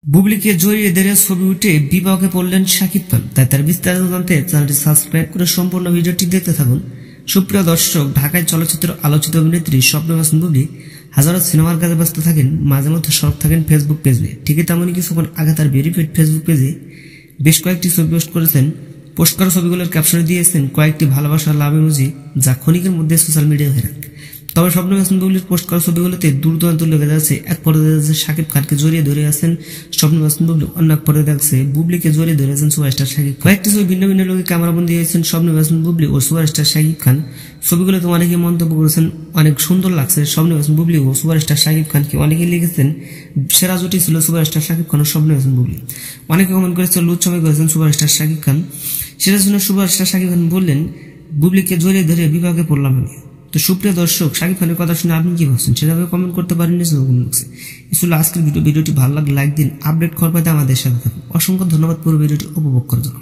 বুবলিকে জড়িয়ে ধরে ছবি উঠে বিপাকে পড়লেন শাকিব খান। তাই তার বিস্তারিত জানতে চ্যানেলটি সাবস্ক্রাইব করে সম্পূর্ণ ভিডিওটি দেখতে থাকুন। সুপ্রিয় দর্শক, ঢাকায় চলচ্চিত্র আলোচিত অভিনেত্রী স্বপ্না হাসান বুবলি হাজারো সিনেমার কাজে ব্যস্ত থাকেন, মাঝে মধ্যে সরব থাকেন ফেসবুক পেজ নিয়ে। ঠিকই তেমনই কিছুক্ষণ আগে তার ভেরিফাইড ফেসবুক পেজে বেশ কয়েকটি ছবি পোস্ট করেছেন। পোস্ট করা ছবিগুলোর ক্যাপশনে দিয়েছেন কয়েকটি ভালোবাসার লাভ ইমোজি, যা ক্ষণিকের মধ্যে সোশ্যাল মিডিয়ায় ভাইরাল। তবে স্বপ্না হাসান বুবলির পোস্ট করা ছবিগুলোতে দূর দূরান্ত লেগে যাচ্ছে। এক পর্যায়ে দেখা যাচ্ছে শাকিব খানকে জড়িয়ে ধরে আছেন স্বপ্না হাসান বুবলি, অন্য এক পর্যায়ে দেখছে বুবলিকে জড়িয়ে ধরে আছেন সুপারস্টার শাকিব। কয়েকটি ছবি ভিন্ন ভিন্ন লোকে ক্যামেরাবন্দি হয়েছেন স্বপ্না হাসান বুবলি ও সুপারস্টার শাকিব খান। ছবিগুলোতে অনেকে মন্তব্য করেছেন অনেক সুন্দর লাগছে স্বপ্না হাসান বুবলি ও সুপারস্টার শাকিব খানকে। অনেকে লিখেছেন সেরা জুটি ছিল সুপারস্টার শাকিব খান ও স্বপ্না হাসান বুবলি। অনেকে কমেন্ট করেছেন লুচ্ছামি করেছেন সুপারস্টার শাকিব খান। সেটা শুনে সুপারস্টার শাকিব খান বললেন, বুবলিকে জড়িয়ে ধরে বিভাগে পড়লাম আমি। তো সুপ্রিয় দর্শক, শাকিব খানের কথা শুনে আপনি কি ভাবছেন সেভাবে কমেন্ট করতে পারেন। আজকের ভিডিওটি ভালো লাগলে লাইক দিন। আপডেট খবর পেতে আমাদের সাথে থাকুন। অসংখ্য ধন্যবাদ পুরো ভিডিওটি উপভোগ করার জন্য।